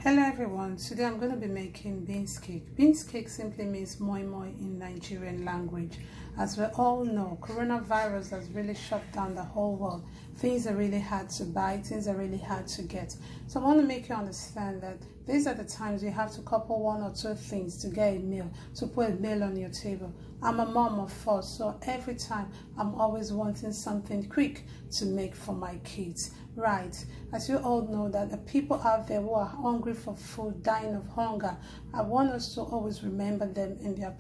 Hello everyone, today I'm going to be making beans cake. Beans cake simply means moi-moi in Nigerian language. As we all know, coronavirus has really shut down the whole world. Things are really hard to buy, things are really hard to get. So I want to make you understand that these are the times you have to couple one or two things to get a meal, to put a meal on your table. I'm a mom of four, so every time I'm always wanting something quick to make for my kids. Right, as you all know that the people out there who are hungry for food, dying of hunger, I want us to always remember them in our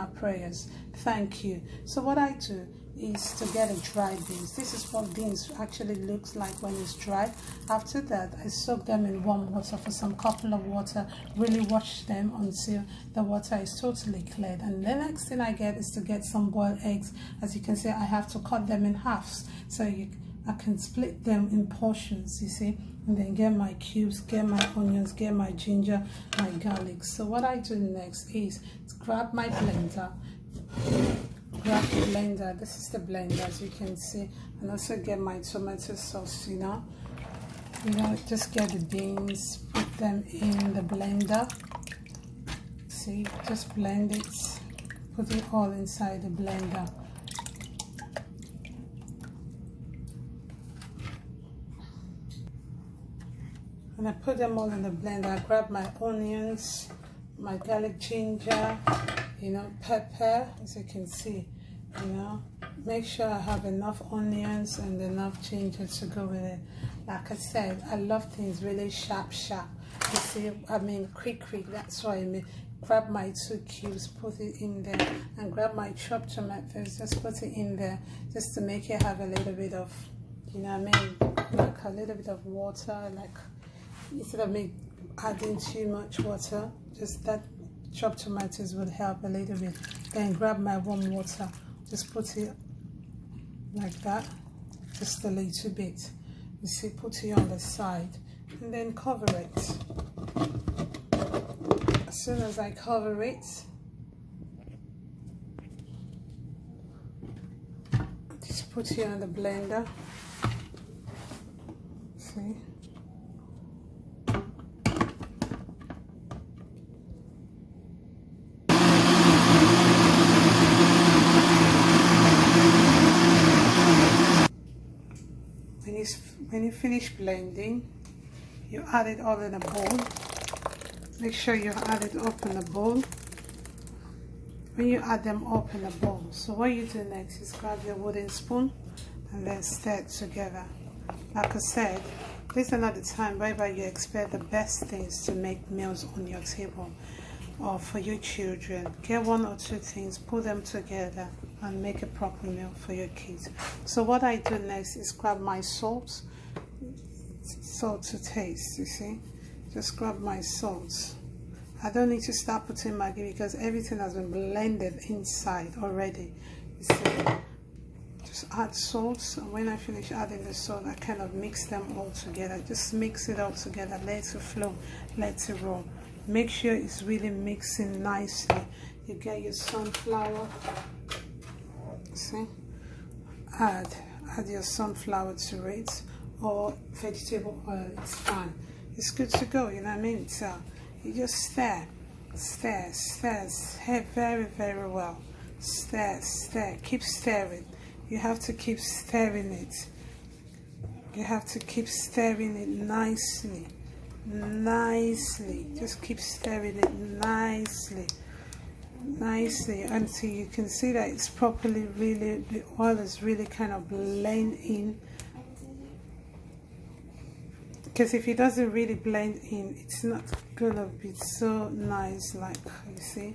prayers. Thank you. So what I do is to get a dry beans. This is what beans actually looks like when it's dry. After that, I soak them in warm water for some couple of water, really wash them until the water is totally cleared. And the next thing I get is to get some boiled eggs. As you can see, I have to cut them in halves so I can split them in portions, you see, and then get my cubes, get my onions, get my ginger, my garlic. So what I do next is grab my blender, this is the blender as you can see, and also get my tomato sauce, just get the beans, put them in the blender, see, just blend it, put it all inside the blender. And I put them all in the blender. I grab my onions, my garlic, ginger, pepper, as you can see, make sure I have enough onions and enough ginger to go with it. Like I said, I love things really sharp. You see, quick, that's what I mean. Grab my 2 cubes, put it in there, and grab my chopped tomatoes, just put it in there, just to make it have a little bit of, like a little bit of water, like, instead of me adding too much water, just that chopped tomatoes would help a little bit. Then grab my warm water, just put it like that, just a little bit. You see, put it on the side, and then cover it. As soon as I cover it, just put it on the blender. See. When you finish blending, you add it all in a bowl. Make sure you add it up in a bowl. When you add them up in a bowl, so what you do next is grab your wooden spoon and then stir it together. Like I said, this is another time whereby you expect the best things to make meals on your table or for your children. Get 1 or 2 things, put them together and make a proper meal for your kids. So what I do next is grab my salt to taste, you see. Just grab my salt. I don't need to start putting Maggi because everything has been blended inside already. You see. Just add salt, and when I finish adding the salt, I kind of mix them all together. Just mix it all together, let it flow, let it roll. Make sure it's really mixing nicely. You get your sunflower. See, add your sunflower to it, or vegetable oil, it's fine, it's good to go, So you just stir very, very well. Stir, keep stirring. You have to keep stirring it. You have to keep stirring it nicely. Just keep stirring it nicely until you can see that it's properly, really, the oil is really kind of blend in. Because if it doesn't really blend in, it's not gonna be so nice, like, you see.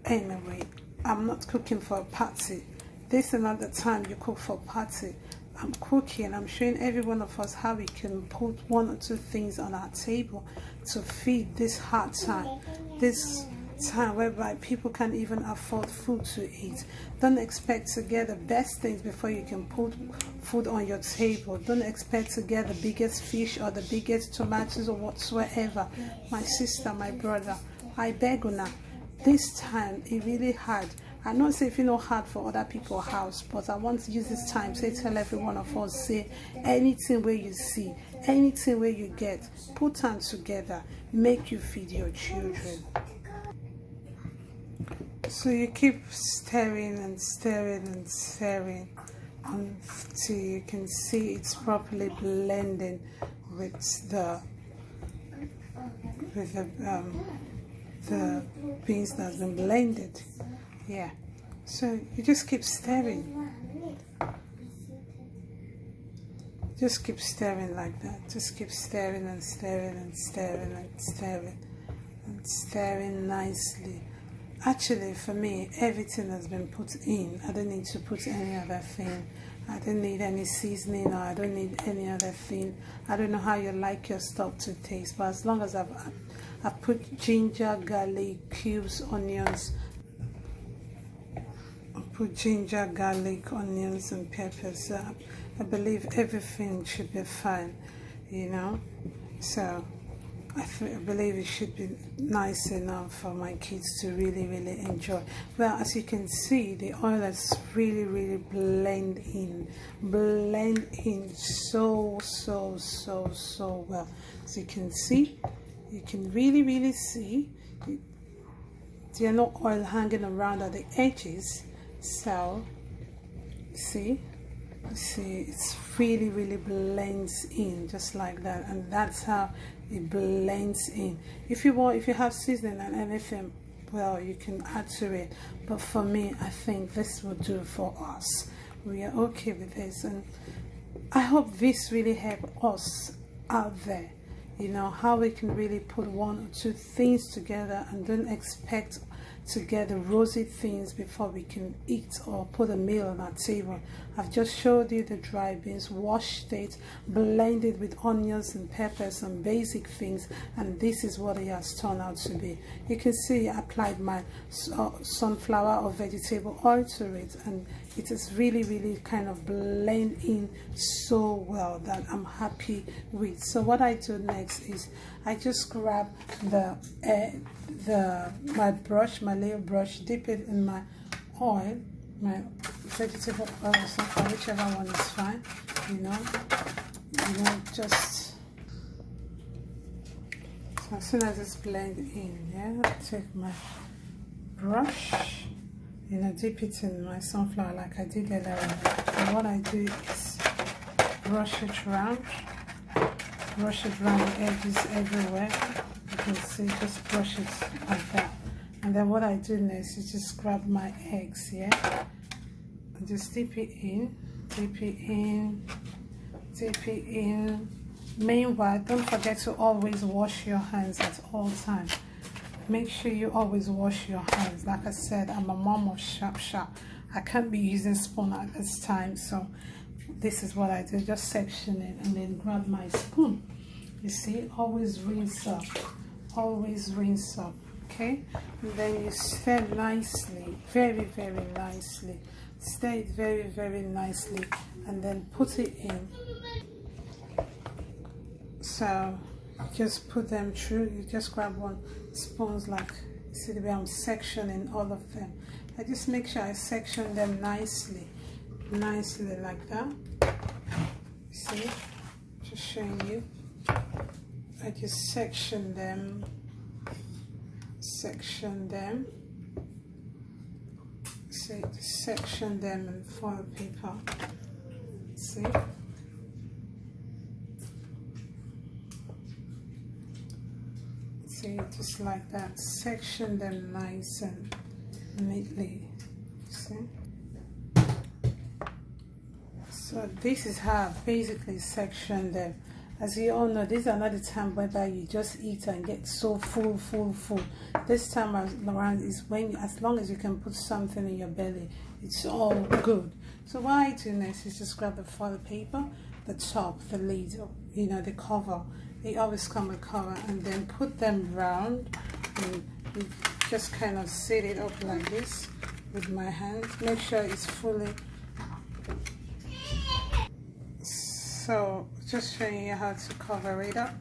Anyway, I'm not cooking for a party. This is another time you cook for a party. I'm cooking, I'm showing every one of us how we can put 1 or 2 things on our table to feed this hard time, this time whereby people can't even afford food to eat. Don't expect to get the best things before you can put food on your table. Don't expect to get the biggest fish or the biggest tomatoes or whatsoever. My sister, my brother, I beg you now, this time it really hard. I know say if you know hard for other people's house, but I want to use this time say tell every one of us, say anything where you see, anything where you get, put them together, make you feed your children. So you keep stirring and stirring and stirring until you can see it's properly blending with the beans that's been blended. Yeah, so you just keep stirring, just keep stirring like that, just keep stirring and stirring and stirring and stirring and stirring nicely. Actually, for me, everything has been put in. I don't need to put any other thing. I don't need any seasoning, or I don't need any other thing. I don't know how you like your stuff to taste, but as long as I've put ginger, garlic, cubes, onions. I put ginger, garlic, onions, and peppers. I believe everything should be fine, you know. So I believe it should be nice enough for my kids to really enjoy. Well, as you can see, the oil has really blend in so well. As you can see, you can really see there's no oil hanging around at the edges. So see, it's really blends in just like that, and that's how it blends in. If you have seasoning and anything, well, you can add to it, but for me, I think this will do for us. We are okay with this, and I hope this really help us out there, you know, how we can really put one or two things together and don't expect to get the rosy things before we can eat or put a meal on our table. I've just showed you the dry beans, washed it, blended with onions and peppers and basic things, and this is what it has turned out to be. You can see I applied my sunflower or vegetable oil to it, and it is really kind of blend in so well that I'm happy with. So what I do next is I just grab my brush, my little brush, dip it in my oil, my vegetable oil or something, whichever one is fine, you know, just so as soon as it's blended in, yeah, I take my brush, you know, dip it in my sunflower like I did earlier, and what I do is brush it around the edges everywhere. You can see, just brush it like that. And then what I do next is just grab my eggs, yeah, and just dip it in. Meanwhile, don't forget to always wash your hands at all times. Make sure you always wash your hands. Like I said, I'm a mom of sharp. I can't be using spoon at this time, so this is what I do. Just section it and then grab my spoon. You see, always rinse up, okay? And then you stir nicely, very nicely. Stir it very nicely, and then put it in. So just put them through. You just grab one spoon, like, see the way I'm sectioning all of them. I just make sure I section them nicely like that. See, just showing you. I just section them. See, just section them in foil paper. See. See, just like that. Section them nice and neatly. See. So this is how I basically section them. As you all know, this is another time whereby you just eat and get so full. This time around is when, as long as you can put something in your belly, it's all good. So what I do next is just grab the foil paper, the top, the lid, you know, the cover. They always come with cover, and then put them round, and you just kind of set it up like this with my hands. Make sure it's fully. So just showing you how to cover it up.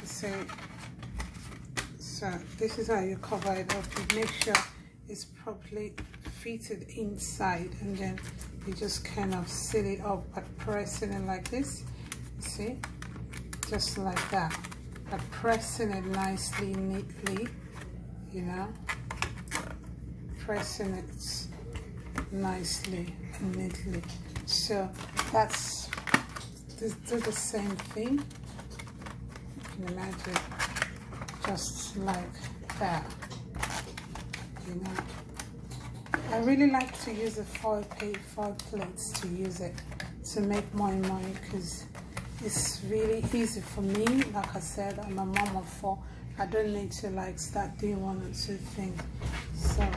See, so this is how you cover it up. You make sure is properly fitted inside, and then you just kind of seal it up by pressing it like this. You see, just like that, by pressing it nicely, neatly, you know, pressing it nicely and neatly. So that's, do the same thing. You can imagine, just like that, you know. I really like to use the foil plates to use it to make moi-moi, because it's really easy for me. Like I said, I'm a mom of 4. I don't need to like start doing 1 or 2 things. So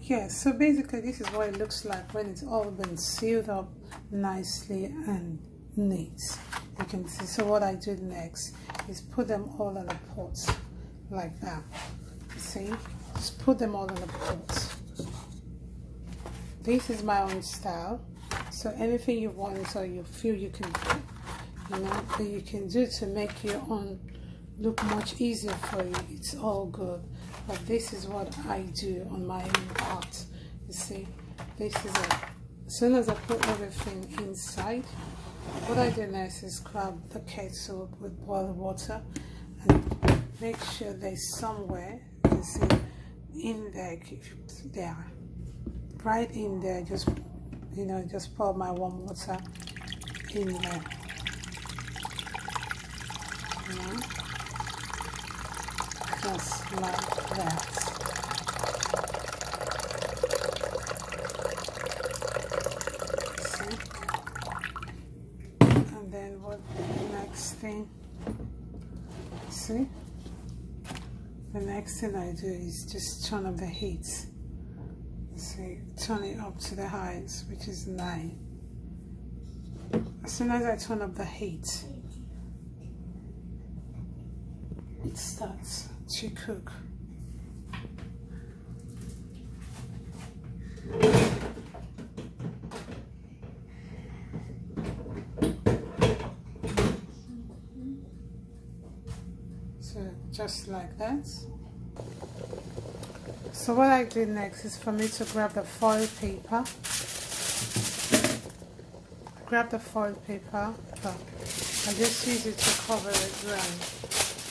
yeah, so basically this is what it looks like when it's all been sealed up nicely and neat. You can see. So what I do next is put them all in a pot like that. You see, just put them all in a pot. This is my own style, so anything you want or you feel you can do, you know, that you can do to make your own look much easier for you, it's all good. But this is what I do on my own part. You see, this is it. As soon as I put everything inside, what I do next is grab the kettle with boiled water and make sure there's somewhere, you see, in there, there, right in there, just, you know, just pour my warm water in there, you know, just like that. See? And then what the next thing, see? The next thing I do is just turn up the heat. See, turn it up to the highest, which is 9. As soon as I turn up the heat, it starts to cook. So just like that. So what I do next is for me to grab the foil paper. Grab the foil paper, I just use it to cover it round.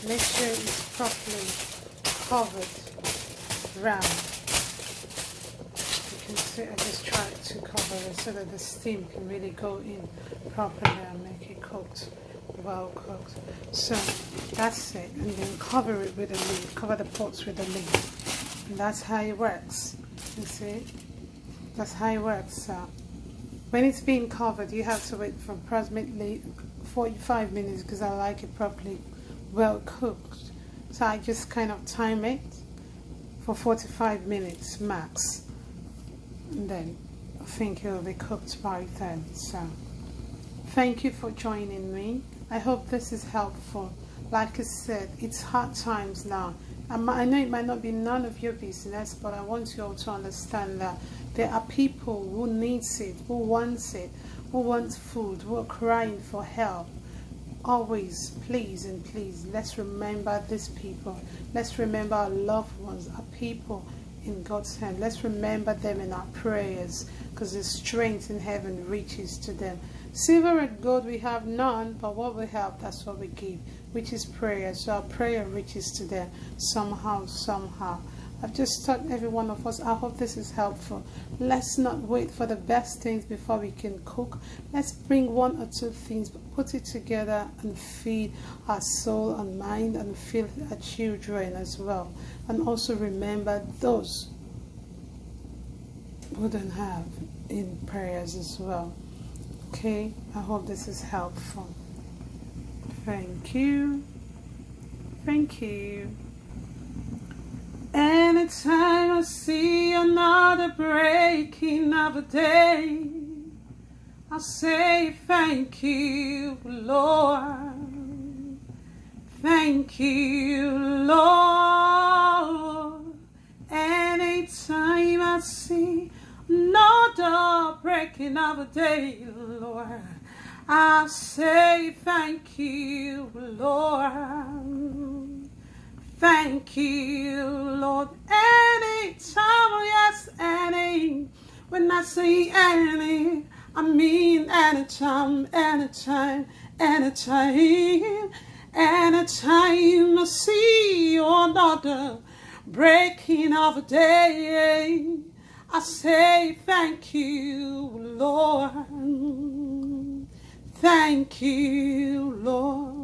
Make sure it's properly covered round. You can see I just try to cover it so that the steam can really go in properly and make it cooked, well cooked. So that's it, and then cover it with a lid, cover the pots with a lid. And that's how it works. You see? That's how it works. So when it's being covered, you have to wait for approximately 45 minutes because I like it properly well cooked. So I just kind of time it for 45 minutes max. And then I think it will be cooked by then. So thank you for joining me. I hope this is helpful. Like I said, it's hard times now. I know it might not be none of your business, but I want you all to understand that there are people who needs it, who wants it, who wants food, who are crying for help. Always, please and please, let's remember these people. Let's remember our loved ones, our people in God's hand. Let's remember them in our prayers, because the strength in heaven reaches to them. Silver and gold we have none, but what we have, that's what we give, which is prayer. So our prayer reaches to them somehow. I've just taught every one of us. I hope this is helpful. Let's not wait for the best things before we can cook. Let's bring 1 or 2 things, put it together and feed our soul and mind and feed our children as well. And also remember those who don't have in prayers as well. Okay, I hope this is helpful. Thank you. Thank you. Anytime I see another breaking of a day, I'll say thank you, Lord. Thank you, Lord. Anytime I see another breaking of a day, Lord, I'll say thank you, Lord. Thank you, Lord. Anytime, yes, any. When I say any, I mean anytime, anytime, anytime. Anytime I see your daughter breaking of a day, I say thank you, Lord. Thank you, Lord.